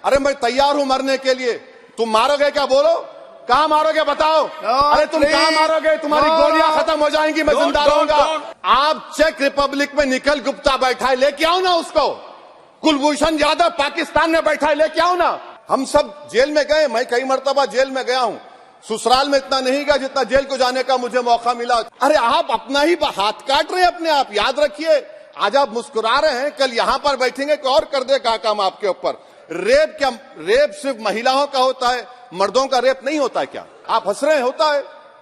अरे मैं तैयार हूं मरने के लिए। तुम मारोगे क्या? बोलो, कहां मारोगे बताओ। अरे तुम कहां मारोगे? तुम्हारी गोलियां खत्म हो जाएंगी, मैं जिंदा रहूंगा। आप चेक रिपब्लिक में निखिल गुप्ता बैठा है, लेके आओ ना उसको। कुलभूषण यादव पाकिस्तान में बैठा है, लेके आओ ना। हम सब जेल में गए, मैं कई मर्तबा जेल में गया हूं। ससुराल में इतना नहीं गया जितना जेल को जाने का मुझे मौका मिला। अरे आप अपना ही हाथ काट रहे हैं अपने आप। याद रखिए, आज आप मुस्कुरा रहे हैं, कल यहां पर बैठेंगे कोई और कर देगा काम आपके ऊपर। रेप क्या, रेप सिर्फ महिलाओं का होता है, मर्दों का रेप नहीं होता है क्या? आप हंस रहे हैं,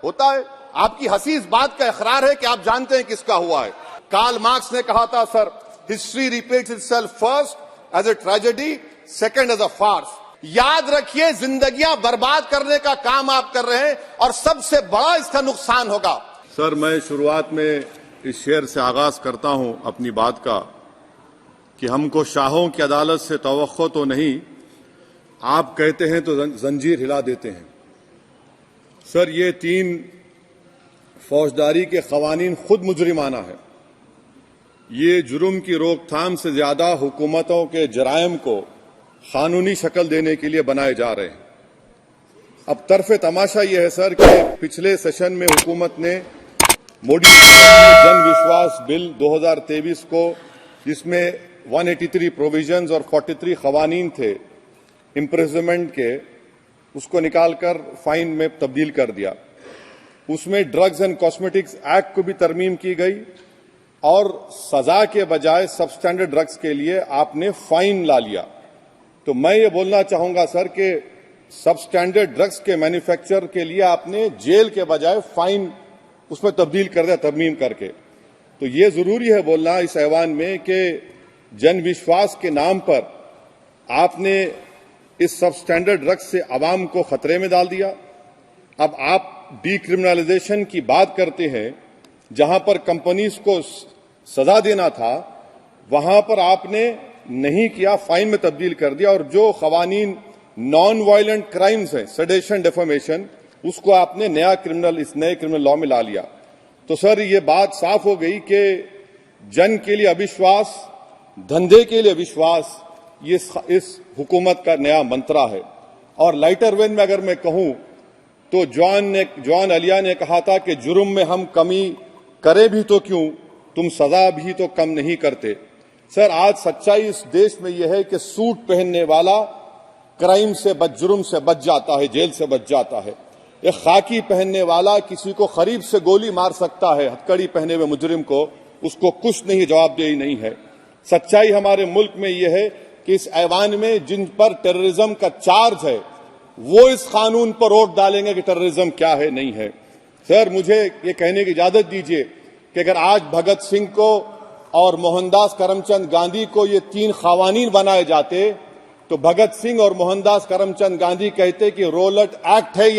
होता है। आपकी हंसी इस बात का इकरार है कि आप जानते हैं किसका हुआ है। कार्ल मार्क्स ने कहा था, sir, history repeats itself first as a tragedy, second as a farce. याद रखिए, जिंदगियां बर्बाद करने का काम आप कर रहे हैं और सबसे बड़ा इसका नुकसान होगा। सर, मैं शुरुआत में इस शेर से आगाज करता हूं अपनी बात का कि हमको शाहों की अदालत से तवक्को तो नहीं, आप कहते हैं तो जंजीर हिला देते हैं। सर, ये 3 फौजदारी के कवानीन खुद मुजरिमाना है। ये जुर्म की रोकथाम से ज्यादा हुकूमतों के जराइम को कानूनी शक्ल देने के लिए बनाए जा रहे हैं। अब तरफे तमाशा यह है सर कि पिछले सेशन में हुकूमत ने मॉडिफाइड जन विश्वास बिल 2023 को, जिसमें 183 प्रोविजंस और 43 कवानीन थे इम्प्रिजनमेंट के, उसको निकालकर फाइन में तब्दील कर दिया। उसमें ड्रग्स एंड कॉस्मेटिक्स एक्ट को भी तरमीम की गई और सजा के बजाय सबस्टैंडर्ड ड्रग्स के लिए आपने फाइन ला लिया। तो मैं ये बोलना चाहूंगा सर कि सबस्टैंडर्ड ड्रग्स के मैन्युफैक्चर के लिए आपने जेल के बजाय फाइन उसमें तब्दील कर दिया तरमीम करके। तो ये जरूरी है बोलना इस ऐवान में कि जन विश्वास के नाम पर आपने इस सबस्टैंडर्ड ड्रग्स से आवाम को खतरे में डाल दिया। अब आप डीक्रिमिनलाइजेशन की बात करते हैं, जहां पर कंपनीज को सजा देना था वहां पर आपने नहीं किया, फाइन में तब्दील कर दिया। और जो खवानीन नॉन वायलेंट क्राइम्स हैं, सेडेशन, डेफेमेशन, उसको आपने इस नए क्रिमिनल लॉ में ला लिया। तो सर, ये बात साफ हो गई कि जन के लिए अविश्वास, धंधे के लिए विश्वास, ये इस हुकूमत का नया मंत्रा है। और लाइटर वेन में अगर मैं कहूं तो जॉन अलिया ने कहा था कि जुर्म में हम कमी करें भी तो क्यों, तुम सजा भी तो कम नहीं करते। सर, आज सच्चाई इस देश में यह है कि सूट पहनने वाला क्राइम से जुर्म से बच जाता है, जेल से बच जाता है। एक खाकी पहनने वाला किसी को करीब से गोली मार सकता है, हथकड़ी पहने हुए मुजरिम को, उसको कुछ नहीं, जवाबदेही नहीं है। सच्चाई हमारे मुल्क में यह है कि इस ऐवान में जिन पर टेररिज्म का चार्ज है वो इस कानून पर वोट डालेंगे कि टेररिज्म क्या है, नहीं है। सर, मुझे ये कहने की इजाजत दीजिए कि अगर आज भगत सिंह को और मोहनदास करमचंद गांधी को ये 3 कवानीन बनाए जाते तो भगत सिंह और मोहनदास करमचंद गांधी कहते कि रोलट एक्ट है,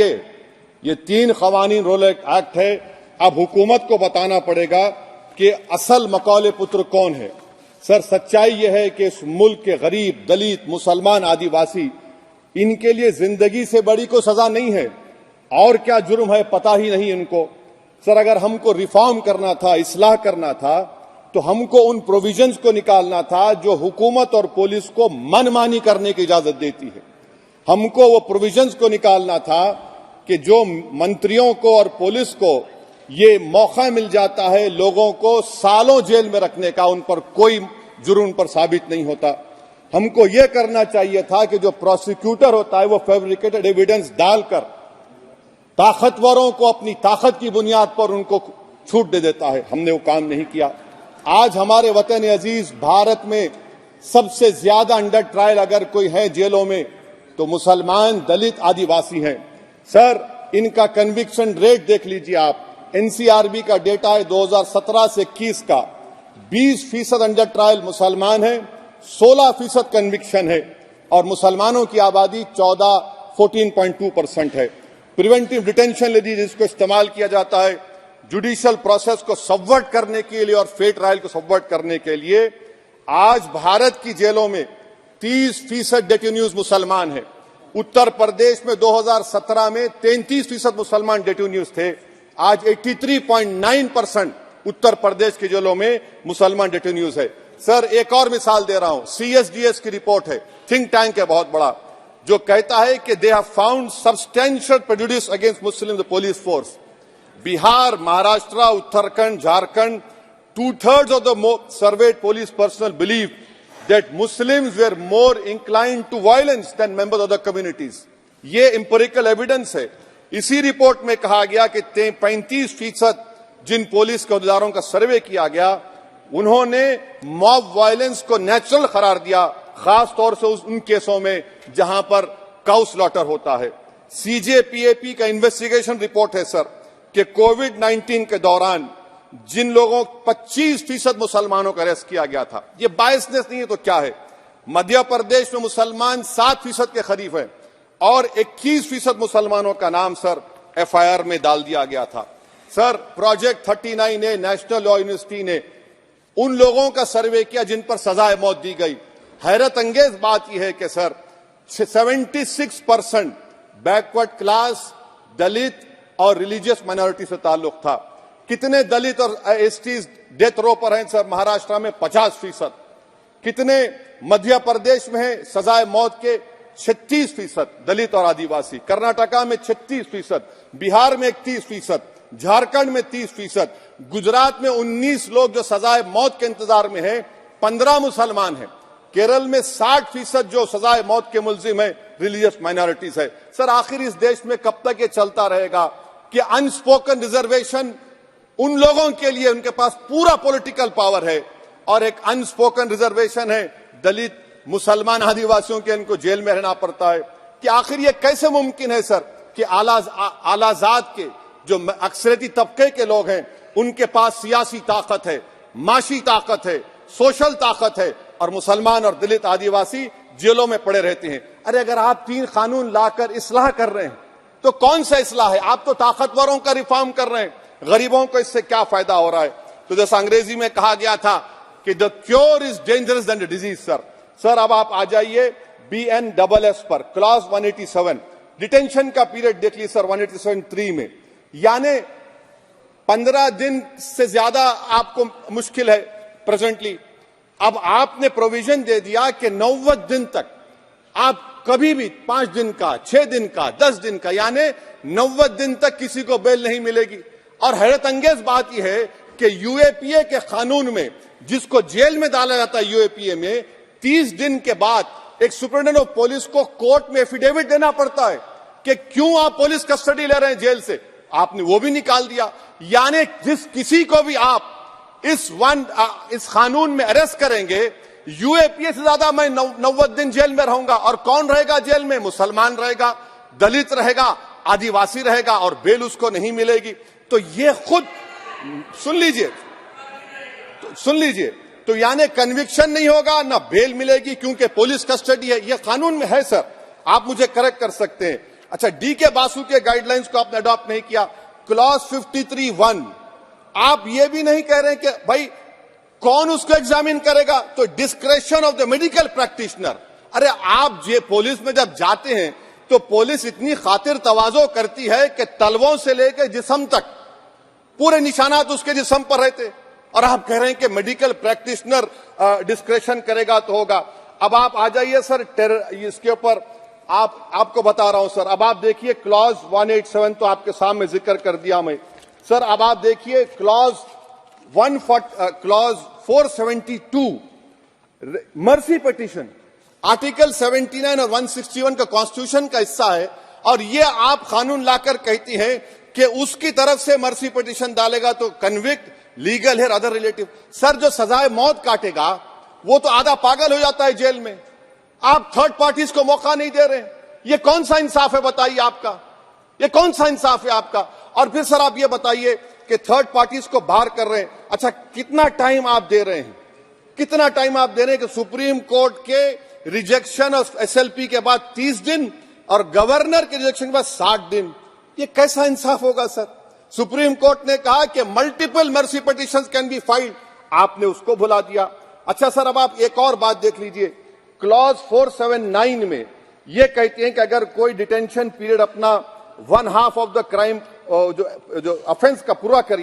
ये 3 कवानीन रोलट एक्ट है। अब हुकूमत को बताना पड़ेगा कि असल मकौले पुत्र कौन है। सर, सच्चाई यह है कि इस मुल्क के गरीब, दलित, मुसलमान, आदिवासी, इनके लिए जिंदगी से बड़ी कोई सजा नहीं है। और क्या जुर्म है पता ही नहीं इनको। सर, अगर हमको रिफॉर्म करना था, इस्लाह करना था, तो हमको उन प्रोविजंस को निकालना था जो हुकूमत और पुलिस को मनमानी करने की इजाजत देती है। हमको वो प्रोविजंस को निकालना था कि जो मंत्रियों को और पुलिस को ये मौका मिल जाता है लोगों को सालों जेल में रखने का, उन पर कोई जुर्म पर साबित नहीं होता। हमको ये करना चाहिए था कि जो प्रोसिक्यूटर होता है वो फैब्रिकेटेड एविडेंस डालकर ताकतवरों को अपनी ताकत की बुनियाद पर उनको छूट दे देता है। हमने वो काम नहीं किया। आज हमारे वतन अजीज भारत में सबसे ज्यादा अंडर ट्रायल अगर कोई है जेलों में तो मुसलमान, दलित, आदिवासी हैं। सर, इनका कन्विक्शन रेट देख लीजिए आप। एनसीआरबी का डेटा है 2017 से 21 का, 20% अंडर ट्रायल मुसलमान है, 16% कन्विक्शन है और मुसलमानों की आबादी 14.2% है। प्रिवेंटिव डिटेंशन यदि जिसको इस्तेमाल किया जाता है जुडिशियल प्रोसेस को सबवर्ट करने के लिए और फेयर ट्रायल को सबवर्ट करने के लिए, आज भारत की जेलों में 30% डेटेन्यूज मुसलमान हैं। उत्तर प्रदेश में 2017 में 33% मुसलमान डेटेन्यूज थे। आज 83.9% उत्तर प्रदेश की जेलों में मुसलमान डेटेन्यूज है। सर, एक और मिसाल दे रहा हूं, सीएसडीएस की रिपोर्ट है, थिंक टैंक है बहुत बड़ा, जो कहता है कि they have found substantial prejudice against Muslim the police force. Bihar, Maharashtra, Uttarakhand, Jharkhand, 2/3 of the surveyed police personnel believe that Muslims were more inclined to violence than members of the communities. ये empirical evidence है. इसी रिपोर्ट में कहा गया कि 35% जिन police के अहदेदारों का सर्वे किया गया, उन्होंने मॉब वायलेंस को नेचुरल करार दिया, खास तौर से उन केसों में जहां पर काउ स्लॉटर होता है. सीजेपीएपी का इन्वेस्टिगेशन रिपोर्ट है सर कि कोविड-19 के दौरान जिन लोगों 25% मुसलमानों का अरेस्ट किया गया था, ये बायसनेस नहीं है तो क्या है. मध्य प्रदेश में मुसलमान 7% के करीब है और 21% मुसलमानों का नाम सर एफआईआर में डाल दिया गया था. सर, प्रोजेक्ट 39 ने, नेशनल लॉ यूनिवर्सिटी ने उन लोगों का सर्वे किया जिन पर सजाए मौत दी गई. हैरत अंगेज बात यह है कि सर 76% बैकवर्ड क्लास, दलित और रिलीजियस माइनॉरिटी से ताल्लुक था. कितने दलित और एसटीज डेथ रो पर हैं सर? महाराष्ट्र में 50%. कितने मध्य प्रदेश में है सजाए मौत के? 36% दलित और आदिवासी. कर्नाटका में 36%, बिहार में 31%, झारखंड में 30%, गुजरात में 19 लोग जो सजाए मौत के इंतजार में हैं, 15 मुसलमान हैं. केरल में 60% जो सजाए मौत के मुलजिम है रिलीजियस माइनॉरिटीज है. सर, आखिर इस देश में कब तक ये चलता रहेगा कि अनस्पोकन रिजर्वेशन उन लोगों के लिए, उनके पास पूरा पॉलिटिकल पावर है, और एक अनस्पोकन रिजर्वेशन है दलित, मुसलमान, आदिवासियों के, इनको जेल में रहना पड़ता है. कि आखिर ये कैसे मुमकिन है सर कि आलाजात के जो अक्सरियती तबके के लोग हैं, उनके पास सियासी ताकत है, माशी ताकत है, सोशल ताकत है, और मुसलमान और दलित आदिवासी जेलों में पड़े रहते हैं. अरे अगर आप 3 कानून लाकर इस्लाह कर रहे हैं तो कौन सा इस्लाह है? आप तो ताकतवरों का रिफॉर्म कर रहे हैं, गरीबों को इससे क्या फायदा हो रहा है? तो जैसा अंग्रेजी में कहा गया था कि the cure is dangerous than the disease. Sir अब आप आ जाइए BNSS पर, क्लॉज 187, डिटेंशन का पीरियड देख लीजिए सर 187(3) में, यानी 15 दिन से ज्यादा आपको मुश्किल है प्रेजेंटली. अब आपने प्रोविजन दे दिया कि 90 दिन तक आप कभी भी 5 दिन का, 6 दिन का, 10 दिन का, यानी 90 दिन तक किसी को बेल नहीं मिलेगी. और हैरत अंगेज बात यह है कि यूएपीए के कानून में जिसको जेल में डाला जाता है यूएपीए में, 30 दिन के बाद एक सुपरिटेंडेंट ऑफ पुलिस को कोर्ट में एफिडेविट देना पड़ता है कि क्यों आप पुलिस कस्टडी ले रहे हैं जेल से. आपने वो भी निकाल दिया. यानी जिस किसी को भी आप इस कानून में अरेस्ट करेंगे, यूएपीए से ज्यादा मैं 90 दिन जेल में रहूंगा. और कौन रहेगा जेल में? मुसलमान रहेगा, दलित रहेगा, आदिवासी रहेगा, और बेल उसको नहीं मिलेगी. तो ये खुद सुन लीजिए, तो यानी कन्विक्शन नहीं होगा, ना बेल मिलेगी, क्योंकि पुलिस कस्टडी है. ये कानून में है सर, आप मुझे करेक्ट कर सकते हैं. अच्छा, DK बासु के गाइडलाइंस को आपने अडॉप्ट नहीं किया. क्लॉज 53(1), आप ये भी नहीं कह रहे कि भाई कौन उसको एग्जामिन करेगा, तो discretion of the medical practitioner. अरे आप ये पुलिस में जब जाते हैं तो पुलिस इतनी खातिर तवाज़ो करती है कि तलवों से लेकर जिस्म तक पूरे निशानात उसके जिस्म पर रहते, और आप कह रहे हैं कि मेडिकल प्रैक्टिशनर डिस्क्रेशन करेगा तो होगा. अब आप आ जाइए सर इसके ऊपर, आपको बता रहा हूं सर. अब आप देखिए क्लॉज 187 तो आपके सामने जिक्र कर दिया मैं सर. अब आप देखिए क्लॉज 472 मर्सी पिटीशन, आर्टिकल 79 और 161 का कॉन्स्टिट्यूशन का हिस्सा है, और ये आप कानून लाकर कहती हैं कि उसकी तरफ से मर्सी पिटीशन डालेगा तो कन्विक्ट, लीगल है, अदर रिलेटिव. सर, जो सजाए मौत काटेगा वो तो आधा पागल हो जाता है जेल में. आप थर्ड पार्टीज को मौका नहीं दे रहे. ये कौन सा इंसाफ है बताइए आपका? ये कौन सा इंसाफ है आपका? और फिर सर आप ये बताइए कि थर्ड पार्टीज को बाहर कर रहे हैं. अच्छा, कितना टाइम आप दे रहे हैं? कितना टाइम आप दे रहे हैं कि सुप्रीम कोर्ट के रिजेक्शन ऑफ SLP के बाद 30 दिन और गवर्नर के रिजेक्शन के बाद 60 दिन. ये कैसा इंसाफ होगा सर? सुप्रीम कोर्ट ने कहा कि multiple mercy petitions can be filed, आपने उसको भुला दिया. अच्छा सर, अब आप एक और बात देख लीजिए. क्लॉज 479 में ये कहते हैं कि अगर कोई डिटेंशन पीरियड अपना 1/2 ऑफ द क्राइम जो ऑफेंस का पूरा कर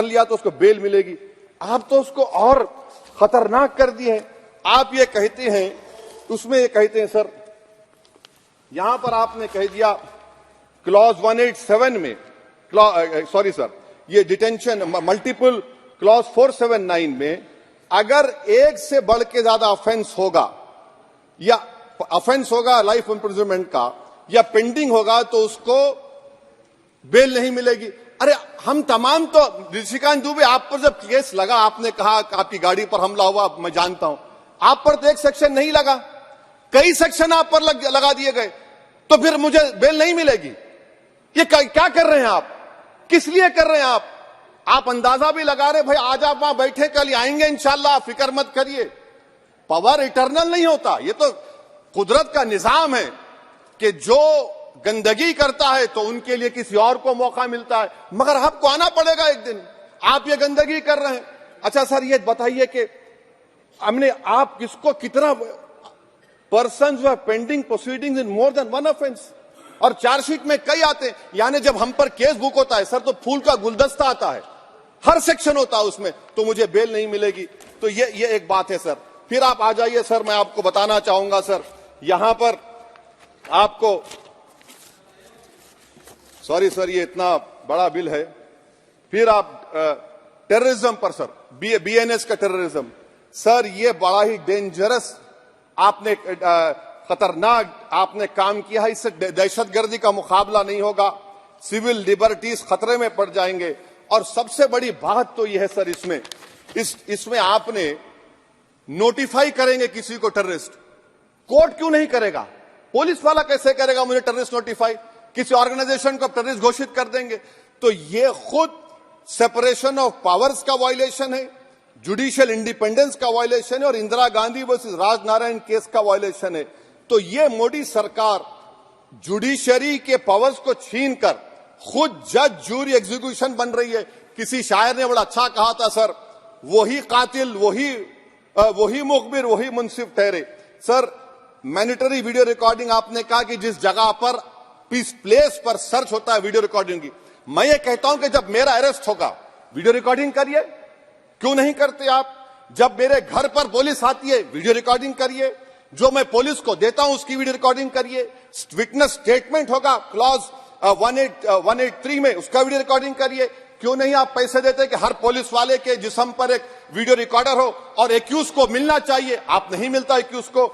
लिया तो उसको बेल मिलेगी. आप तो उसको और खतरनाक कर दिए हैं. आप ये कहते हैं उसमें ये कहते हैं सर, यहां पर आपने कह दिया क्लॉज 187 में, सॉरी सर, ये डिटेंशन मल्टीपल क्लॉज 479 में अगर एक से बढ़ के ज्यादा ऑफेंस होगा या ऑफेंस होगा लाइफ इम्प्रिजनमेंट का या पेंडिंग होगा तो उसको बेल नहीं मिलेगी। अरे हम तमाम तो ऋषिकांत दुबे, आप पर जब केस लगा, आपने कहा कि आपकी गाड़ी पर हमला हुआ, मैं जानता हूं, आप पर तो एक सेक्शन नहीं लगा, कई सेक्शन आप पर लगा दिए गए, तो फिर मुझे बेल नहीं मिलेगी। ये क्या कर रहे हैं आप, किस लिए कर रहे हैं आप अंदाजा भी लगा रहे, भाई आज आप वहां बैठे, कल आएंगे इंशाल्लाह, फिक्र मत करिए। पावर इटर्नल नहीं होता, ये तो कुदरत का निजाम है कि जो गंदगी करता है तो उनके लिए किसी और को मौका मिलता है, मगर आपको आना पड़ेगा एक दिन। आप ये गंदगी कर रहे हैं। अच्छा सर, ये बताइए कि हमने आप किसको कितना पर्सन जो है पेंडिंग प्रोसीडिंग्स इन मोर देन वन ऑफेंस, और चार्जशीट में कई आते हैं, यानी जब हम पर केस बुक होता है सर तो फूल का गुलदस्ता आता है, हर सेक्शन होता है उसमें, तो मुझे बेल नहीं मिलेगी। तो ये एक बात है सर। फिर आप आ जाइए सर, मैं आपको बताना चाहूंगा सर, यहां पर आपको, सॉरी सर, ये इतना बड़ा बिल है। फिर आप टेररिज्म पर सर, बीएनएस का टेररिज्म सर, ये बड़ा ही डेंजरस आपने खतरनाक आपने काम किया है। इससे दहशतगर्दी का मुकाबला नहीं होगा, सिविल लिबर्टीज खतरे में पड़ जाएंगे। और सबसे बड़ी बात तो यह है सर, इसमें आपने नोटिफाई करेंगे किसी को टेररिस्ट, कोर्ट क्यों नहीं करेगा, पुलिस वाला कैसे करेगा मुझे टेररिस्ट नोटिफाई, किसी ऑर्गेनाइजेशन को टेररिस्ट घोषित कर देंगे। तो ये खुद सेपरेशन ऑफ पावर्स का वायलेशन है, जुडिशियल इंडिपेंडेंस का वायलेशन है, और इंदिरा गांधी वर्सेस राजनारायण केस का वायलेशन है। तो ये मोदी सरकार जुडिशरी के पावर्स को छीनकर खुद जज जूरी एग्जीक्यूशन बन रही है। किसी शायर ने बड़ा अच्छा कहा था सर, वही कातिल वही मुखबिर वही मुंसिफ ठहरे। सर, मैंडेटरी वीडियो रिकॉर्डिंग आपने कहा कि जिस जगह पर पीस प्लेस पर सर्च होता है वीडियो रिकॉर्डिंग की, मैं ये कहता हूं कि जब मेरा अरेस्ट होगा वीडियो रिकॉर्डिंग करिए, क्यों नहीं करते आप? जब मेरे घर पर पुलिस आती है वीडियो रिकॉर्डिंग करिए, जो मैं पुलिस को देता हूं उसकी वीडियो रिकॉर्डिंग करिए, विटनेस स्टेटमेंट होगा क्लॉज 183 में, उसका वीडियो रिकॉर्डिंग करिए। क्यों नहीं आप पैसे देते कि हर पुलिस वाले के जिस्म पर एक वीडियो रिकॉर्डर हो, और एक्यूज को मिलना चाहिए, आप नहीं मिलता एक्यूज को।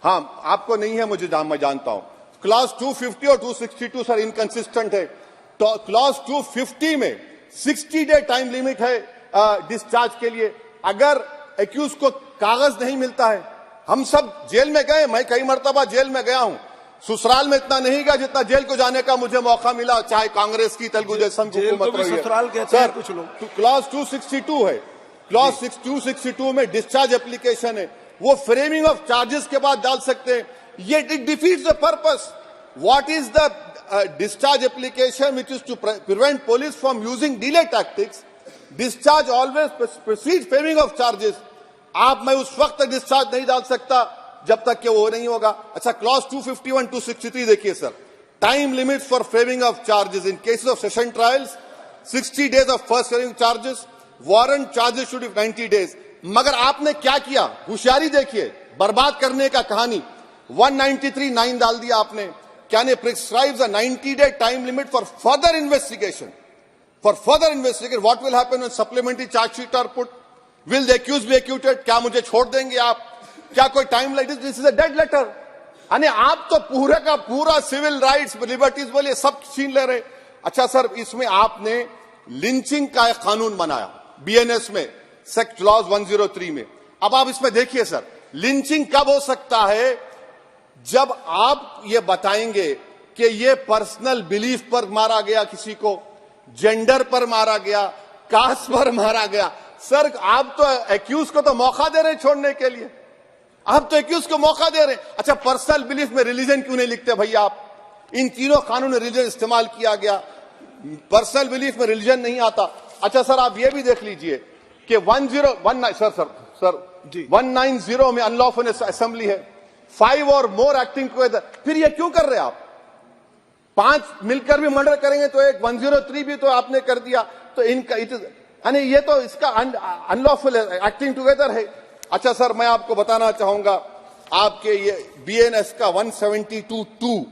हाँ, आपको नहीं है, मुझे मैं जानता हूं। क्लॉज 250 और 262 सर इनकंसिस्टेंट है। तो क्लॉज 250 में 60 डे टाइम लिमिट है डिस्चार्ज के लिए। अगर एक्यूज को कागज नहीं मिलता है, हम सब जेल में गए, मैं कई मर्तबा जेल में गया हूं, ससुराल में इतना नहीं गया जितना जेल को जाने का मुझे मौका मिला, चाहे कांग्रेस की तेलुगु देशम की हुकूमत रही है। सर, कुछ लोग क्लॉज 262 है, क्लॉज 262 में डिस्चार्ज एप्लीकेशन है, वो फ्रेमिंग ऑफ चार्जेस के बाद डाल सकते हैं। ये it defeats the purpose. What is the discharge application which is to prevent police from using delay tactics? Discharge always precedes framing of charges. आप मैं उस वक्त तक डिस्चार्ज नहीं डाल सकता जब तक कि वो नहीं होगा। अच्छा, क्लॉज 251 263 देखिए sir, time limit for framing of charges in cases of session trials 60 days of first framing charges, warrant charges should be 90 days। मगर आपने क्या किया, होशियारी देखिए, बर्बाद करने का कहानी। 193(9) डाल दिया आपने, Can it prescribes a 90-day time limit for further investigation? For further investigation, what will happen when supplementary charge sheet are put? Will the accused be acquitted? क्या मुझे छोड़ देंगे आप? क्या कोई time light? This is a dead letter. यानी आप तो पूरे का पूरा सिविल राइट्स लिबर्टीज बोलिए सब छीन ले रहे। अच्छा सर, इसमें आपने लिंचिंग का एक कानून बनाया बीएनएस में, सेक्ट क्लॉज 103 में। अब आप इसमें देखिए सर, लिंचिंग कब हो सकता है? जब आप ये बताएंगे कि ये पर्सनल बिलीफ पर मारा गया, किसी को जेंडर पर मारा गया, कास्ट पर मारा गया। सर, आप तो एक्यूज को तो मौका दे रहे हैं छोड़ने के लिए, आप तो एक्यूज को मौका दे रहे हैं। अच्छा, पर्सनल बिलीफ में रिलीजन क्यों नहीं लिखते भैया आप? इन तीनों कानून में रिलीजन इस्तेमाल किया गया, पर्सनल बिलीफ में रिलीजन नहीं आता। अच्छा सर, आप ये भी देख लीजिए कि 190 में अनलॉफुल असेंबली है, 5 और मोर एक्टिंग टुगेदर। फिर ये क्यों कर रहे हैं आप? 5 मिलकर भी मर्डर करेंगे तो एक 103 भी तो आपने कर दिया। तो इनका यानी ये तो इसका अनलॉफुल एक्टिंग टुगेदर है। अच्छा सर, मैं आपको बताना चाहूंगा, आपके ये बीएनएस का 172(2)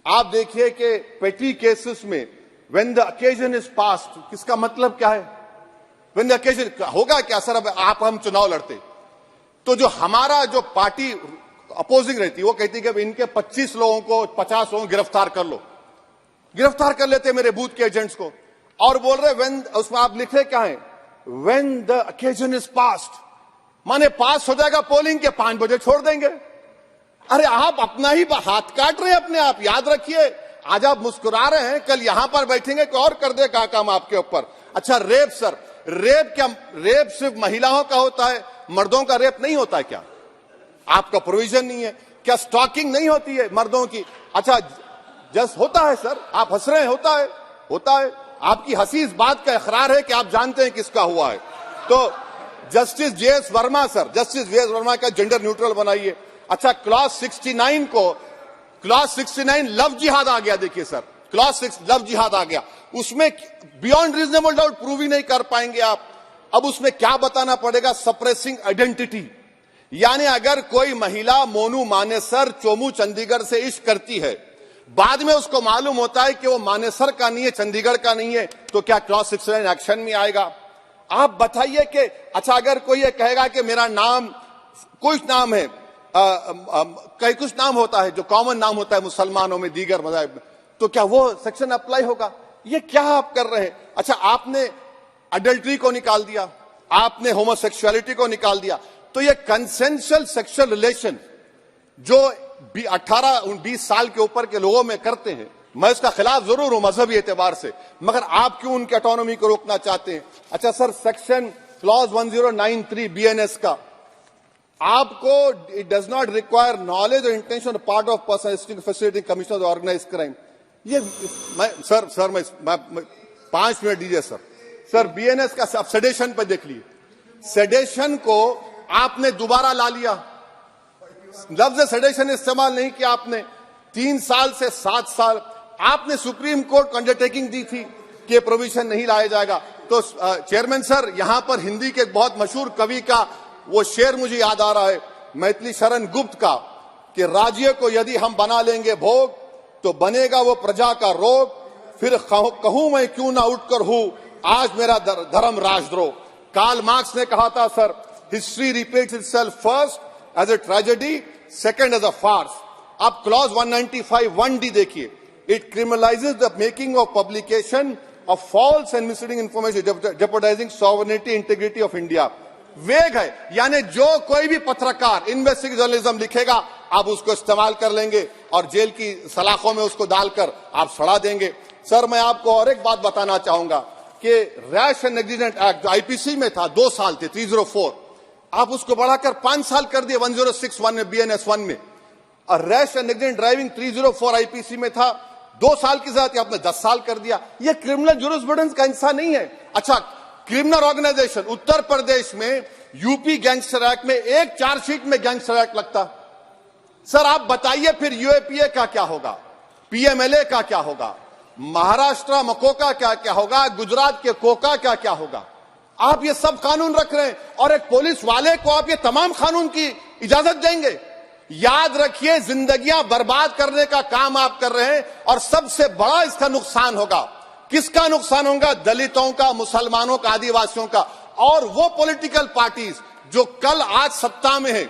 आप देखिए कि पेटी केसेस में when the occasion is passed, किसका मतलब क्या है? व्हेन द अकेजन होगा क्या सर? अब आप हम चुनाव लड़ते तो जो हमारा जो पार्टी अपोजिंग रहती वो कहती कि अब इनके 25 लोगों को 50 लोगों को गिरफ्तार कर लो, गिरफ्तार कर लेते मेरे बूथ के एजेंट्स को, और बोल रहे व्हेन, उसमें आप लिखे क्या है? When the occasion is passed, माने पास हो जाएगा पोलिंग के 5 बजे छोड़ देंगे। अरे आप अपना ही हाथ काट रहे हैं अपने आप, याद रखिए। आज आप मुस्कुरा रहे हैं, कल यहां पर बैठेंगे कोई और कर देगा काम आपके ऊपर। अच्छा रेप सर, रेप क्या? रेप सिर्फ महिलाओं का होता है, मर्दों का रेप नहीं होता है क्या? आपका प्रोविजन नहीं है क्या? स्टॉकिंग नहीं होती है मर्दों की? अच्छा जस्ट होता है सर, आप हंस रहे हैं, होता है, होता है। आपकी हंसी इस बात का इकरार है कि आप जानते हैं किसका हुआ है। तो justice JS Verma sir, justice JS Verma का जेंडर न्यूट्रल बनाइए। अच्छा क्लॉज 69 को, क्लॉज 69 लव जिहाद आ गया, देखिए सर, क्लॉज 6 लव जिहाद आ गया, उसमें बियॉन्ड रीजनेबल डाउट प्रूव ही नहीं कर पाएंगे आप। अब उसमें क्या बताना पड़ेगा? सप्रेसिंग आइडेंटिटी, यानी अगर कोई महिला मोनू मानेसर चोमू चंडीगढ़ से इश्क करती है, बाद में उसको मालूम होता है कि वो मानेसर का नहीं है, चंडीगढ़ का नहीं है, तो क्या क्लॉज 69 एक्शन में आएगा? आप बताइए कि अच्छा अगर कोई ये कहेगा कि मेरा नाम कुछ नाम है, कई कुछ नाम होता है जो कॉमन नाम होता है मुसलमानों में, दीगर मज़ाहिब में, तो क्या वो सेक्शन अप्लाई होगा? ये क्या आप कर रहे हैं? अच्छा आपने अडल्ट्री को निकाल दिया, आपने होमोसेक्सुअलिटी को निकाल दिया, तो ये कंसेंशुअल सेक्सुअल रिलेशन जो 18-20 साल के ऊपर के लोगों में करते हैं, मैं इसका खिलाफ जरूर हूं मजहबी एतबार से, मगर आप क्यों उनकी ऑटोनॉमी को रोकना चाहते हैं? अच्छा सर, सेक्शन क्लॉज 1093 बीएनएस का, आपको it does not require knowledge और intention part of person facility commission of organise crime. ये मैं 5 मिनट दीजिए सर। सर बीएनएस का आप सेडेशन पर देख लिए, सेडेशन को आपने दोबारा ला लिया, लफ्ज सेडेशन इस्तेमाल नहीं किया आपने। 3 साल से 7 साल आपने सुप्रीम कोर्ट को अंडरटेकिंग दी थी कि प्रोविजन नहीं लाया जाएगा। तो चेयरमैन सर, यहां पर हिंदी के एक बहुत मशहूर कवि का वो शेर मुझे याद आ रहा है, मैथिली शरण गुप्त का, कि राज्य को यदि हम बना लेंगे भोग तो बनेगा वो प्रजा का रोग, फिर कहूं मैं क्यों ना उठकर हूं आज मेरा धर्म राजद्रोह। कार्ल मार्क्स ने कहा था sir, history repeats itself first as a tragedy, second as a farce. आप क्लॉज 195(1)(d) देखिए, it criminalises the making of publication of false and misleading information jeopardising sovereignty integrity of India. Vague है, यानी जो कोई भी पत्रकार investigative journalism लिखेगा आप उसको इस्तेमाल कर लेंगे और जेल की सलाखों में उसको डालकर आप सड़ा देंगे। सर मैं आपको और एक बात बताना चाहूंगा कि रैश एंड नेग्लिजेंट एक्ट जो आईपीसी में था 2 साल थे, 304, आप उसको बढ़ाकर 5 साल कर दिए 1061 में, बीएनएस 1 में। और rash and negligent driving 304 IPC में था, 2 साल की सजा थी, आपने 10 साल कर दिया। यह क्रिमिनल जुरिस्प्रूडेंस का हिस्सा नहीं है। अच्छा क्रिमिनल ऑर्गेनाइजेशन, उत्तर प्रदेश में यूपी गैंगस्टर एक्ट में एक चार्जशीट में गैंगस्टर एक्ट लगता। सर आप बताइए फिर यूएपीए का क्या होगा, पीएमएलए का क्या होगा, महाराष्ट्र मकोका क्या क्या होगा, गुजरात के कोका क्या क्या होगा? आप ये सब कानून रख रहे हैं और एक पुलिस वाले को आप ये तमाम कानून की इजाजत देंगे? याद रखिए, जिंदगियां बर्बाद करने का काम आप कर रहे हैं और सबसे बड़ा इसका नुकसान होगा। किसका नुकसान होगा? दलितों का, मुसलमानों का, आदिवासियों का। और वो पॉलिटिकल पार्टीज जो कल आज सत्ता में है,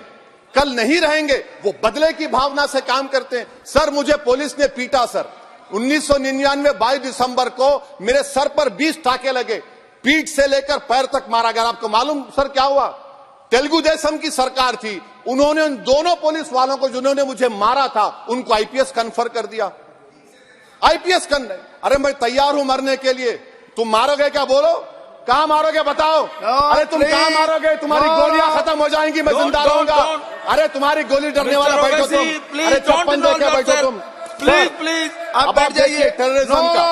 कल नहीं रहेंगे, वो बदले की भावना से काम करते हैं। सर मुझे पुलिस ने पीटा सर, 1999 22 दिसंबर को मेरे सर पर 20 टाके लगे, पीठ से लेकर पैर तक मारा गया। आपको मालूम सर क्या हुआ? तेलुगु देशम की सरकार थी, उन्होंने उन दोनों पुलिस वालों को जिन्होंने मुझे मारा था उनको आईपीएस कन्फर कर दिया। आईपीएस अरे मैं तैयार हूं मरने के लिए, तुम मारोगे क्या? बोलो कहां मारोगे बताओ? अरे तुम कहां मारोगे? तुम्हारी गोलियां खत्म हो जाएंगी, मैं जिंदा रहूंगा। अरे तुम्हारी गोली डरने वाला बैठो तुम, अरे चप्पन देके बैठो तुम। प्लीज आप बैठ जाइए। टेररिज्म का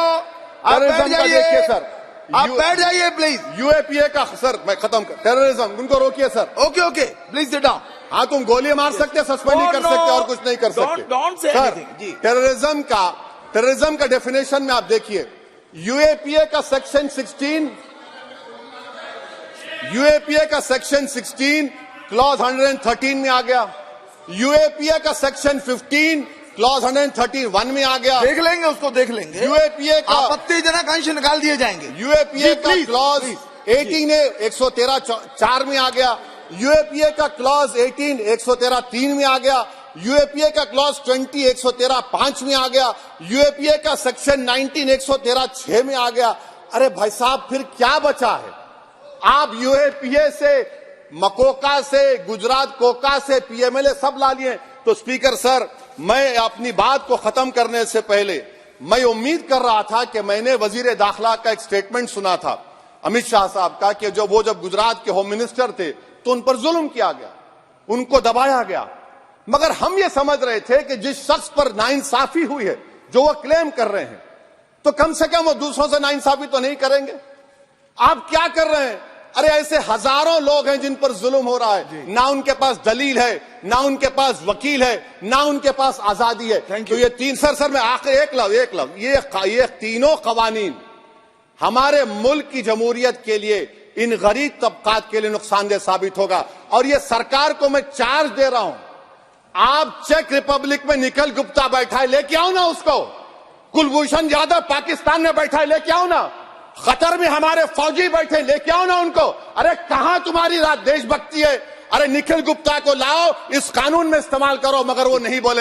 देखिए सर, आप बैठ जाइए प्लीज। यूएपीए का सर मैं खत्म कर, टेररिज्म उनको रोकिए sir. Okay please sit down. हाँ तुम गोली मार सकते, सस्पेंड नहीं कर सकते और कुछ नहीं कर सकते सर। टेररिज्म का डेफिनेशन में आप देखिए, यूएपीए का सेक्शन 16 क्लॉज 113 में आ गया, यूएपीए का सेक्शन 15 क्लॉज 131 में आ गया, देख लेंगे उसको, देख लेंगे। यूएपीए का आपत्तिजनक अंश निकाल दिए जाएंगे। यूएपीए जी, का please, क्लॉज please, 18 113(4) में आ गया, यूएपीए का क्लॉज 18 113(3) में आ गया, यूएपीए का क्लॉज 20 113(5) में आ गया, यूएपीए का सेक्शन 19 113(6) में आ गया। अरे भाई साहब, फिर क्या बचा है? आप यूएपीए से, मकोका से, गुजरात कोका से पीएमएलए सब ला लिए। तो स्पीकर सर, मैं अपनी बात को खत्म करने से पहले मैं उम्मीद कर रहा था कि मैंने वजीर दाखिला का एक स्टेटमेंट सुना था अमित शाह साहब का कि जब गुजरात के होम मिनिस्टर थे तो उन पर जुल्म किया गया, उनको दबाया गया। मगर हम ये समझ रहे थे कि जिस शख्स पर नाइंसाफी हुई है, जो वो क्लेम कर रहे हैं, तो कम से कम वो दूसरों से नाइंसाफी तो नहीं करेंगे। आप क्या कर रहे हैं? अरे ऐसे हजारों लोग हैं जिन पर जुल्म हो रहा है, ना उनके पास दलील है, ना उनके पास वकील है, ना उनके पास आजादी है। तो ये तीन सर मैं आखिर एक लव ये तीनों कवानीन हमारे मुल्क की जमहूरियत के लिए, इन गरीब तबकात के लिए नुकसानदेह साबित होगा। और ये सरकार को मैं चार्ज दे रहा हूं, आप चेक रिपब्लिक में निखिल गुप्ता बैठा है, लेके आओ ना उसको। कुलभूषण यादव पाकिस्तान में बैठा है, लेके आओ ना। कतर में हमारे फौजी बैठे, लेके आओ ना उनको। अरे कहां तुम्हारी देशभक्ति है? अरे निखिल गुप्ता को लाओ, इस कानून में इस्तेमाल करो, मगर वो नहीं बोले।